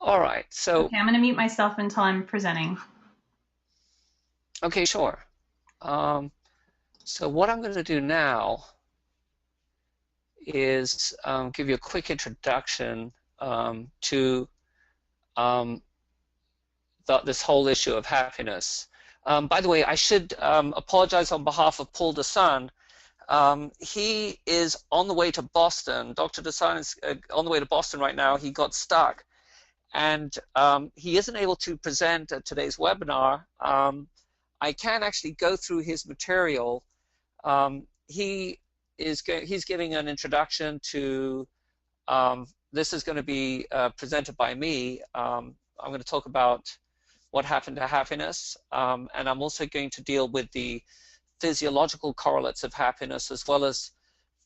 All right, so, Okay, I'm going to mute myself until I'm presenting. okay, sure. Um, so what I'm going to do now is give you a quick introduction to um, this whole issue of happiness. By the way, I should apologize on behalf of Paul Desan. He is on the way to Boston. Dr. Desan is on the way to Boston right now. He got stuck, and he isn't able to present at today's webinar. I can actually go through his material. He's giving an introduction to. This is going to be presented by me. I'm going to talk about what happened to happiness, and I'm also going to deal with the physiological correlates of happiness, as well as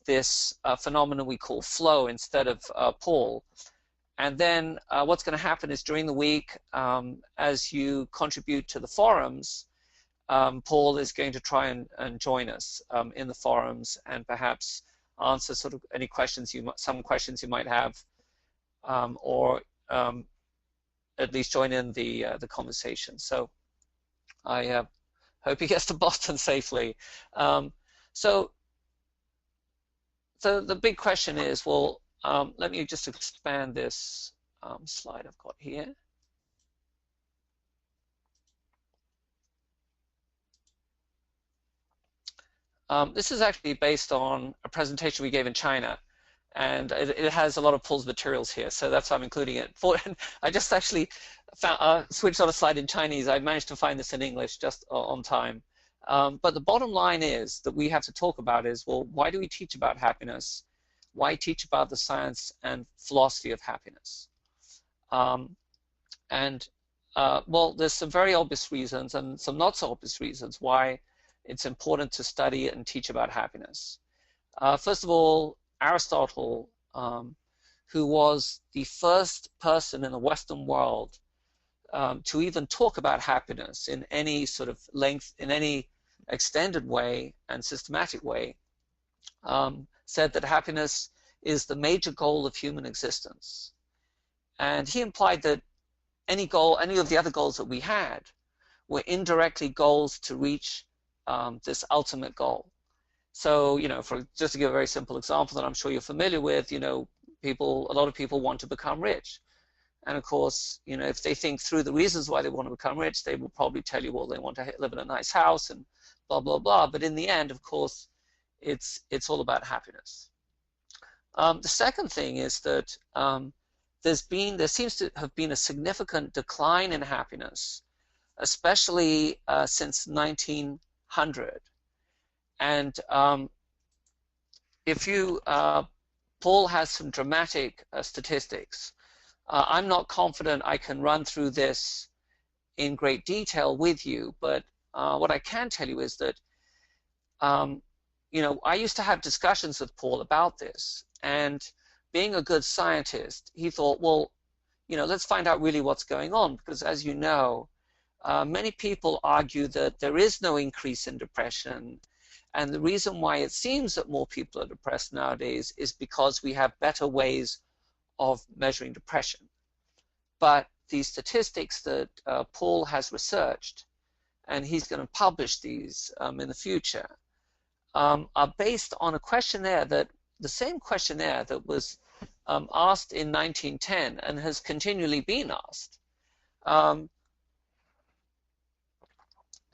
this phenomenon we call flow instead of Paul. And then what's going to happen is during the week, as you contribute to the forums, Paul is going to try and join us in the forums and perhaps answer sort of any questions some questions you might have, or at least join in the conversation. So I hope he gets to Boston safely. So the big question is, well, let me just expand this slide I've got here. This is actually based on a presentation we gave in China, and it has a lot of Paul's materials here, so that's why I'm including it. I just actually switched on a slide in Chinese. I managed to find this in English just on time. But the bottom line is that we have to talk about is, well, why do we teach about happiness? Why teach about the science and philosophy of happiness? Well, there's some very obvious reasons and some not so obvious reasons why it's important to study and teach about happiness. First of all, Aristotle, who was the first person in the Western world to even talk about happiness in any sort of length, in any extended way and systematic way, said that happiness is the major goal of human existence. And he implied that any goal, any of the other goals that we had, were indirectly goals to reach this ultimate goal. So, just to give a very simple example that I'm sure you're familiar with, a lot of people want to become rich. And of course, if they think through the reasons why they want to become rich, they will probably tell you, well, they want to live in a nice house and blah, blah, blah. But in the end, of course, it's all about happiness. The second thing is that there seems to have been a significant decline in happiness, especially since 1900. And if you, Paul has some dramatic statistics. I'm not confident I can run through this in great detail with you, but what I can tell you is that, I used to have discussions with Paul about this, and being a good scientist, he thought, well, let's find out really what's going on, because as you know, many people argue that there is no increase in depression, and the reason why it seems that more people are depressed nowadays is because we have better ways of measuring depression. But these statistics that Paul has researched, and he's going to publish these in the future, are based on a questionnaire the same questionnaire that was asked in 1910 and has continually been asked. And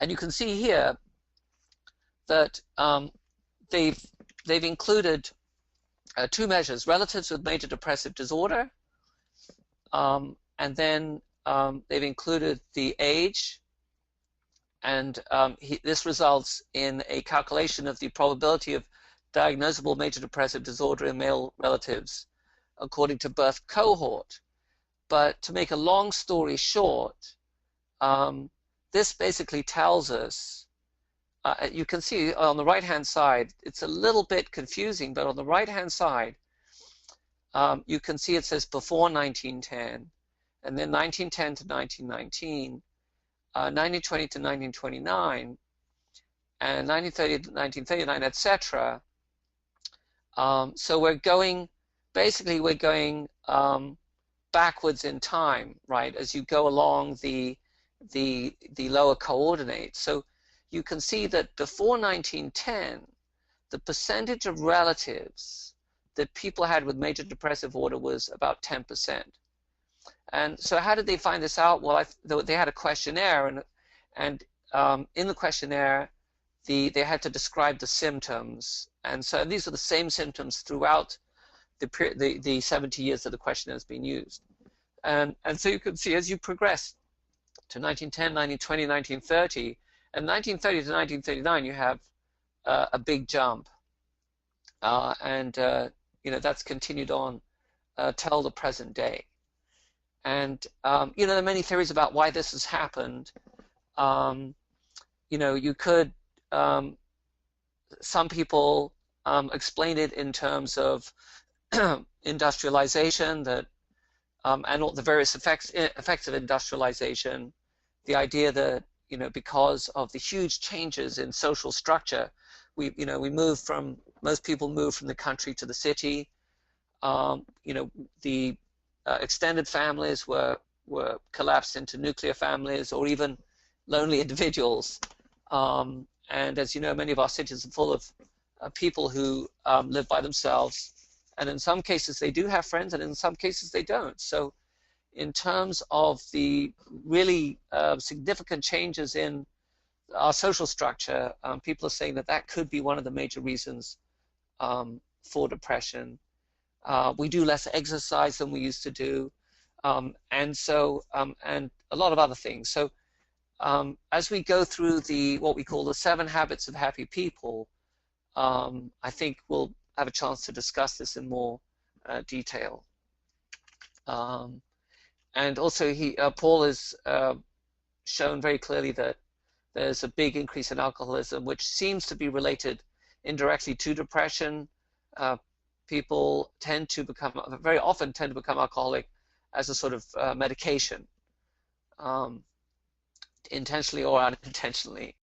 you can see here that they've included two measures: relatives with major depressive disorder, and then they've included the age, and this results in a calculation of the probability of diagnosable major depressive disorder in male relatives according to birth cohort. But to make a long story short, this basically tells us, you can see on the right-hand side, it's a little bit confusing, but on the right-hand side, you can see it says before 1910, and then 1910 to 1919, 1920 to 1929, and 1930 to 1939, etc. So we're going backwards in time, right, as you go along the lower coordinates. So you can see that before 1910, the percentage of relatives that people had with major depressive order was about 10%. And so how did they find this out? Well, they had a questionnaire, and in the questionnaire, they had to describe the symptoms. And so these are the same symptoms throughout the 70 years that the questionnaire has been used. And so you can see as you progress to 1910, 1920, 1930, and 1930 to 1939, you have a big jump. That's continued on till the present day. And there are many theories about why this has happened. You could, some people explain it in terms of industrialization, and all the various effects of industrialization. The idea that because of the huge changes in social structure, most people move from the country to the city. The extended families were collapsed into nuclear families or even lonely individuals. And as you know, many of our cities are full of people who live by themselves. And in some cases they do have friends, and in some cases they don't. So in terms of the really significant changes in our social structure, people are saying that could be one of the major reasons for depression. We do less exercise than we used to do, and a lot of other things. So as we go through what we call the 7 habits of happy people, I think we'll have a chance to discuss this in more detail. And also Paul has shown very clearly that there's a big increase in alcoholism, which seems to be related indirectly to depression. People very often tend to become alcoholic as a sort of medication, intentionally or unintentionally.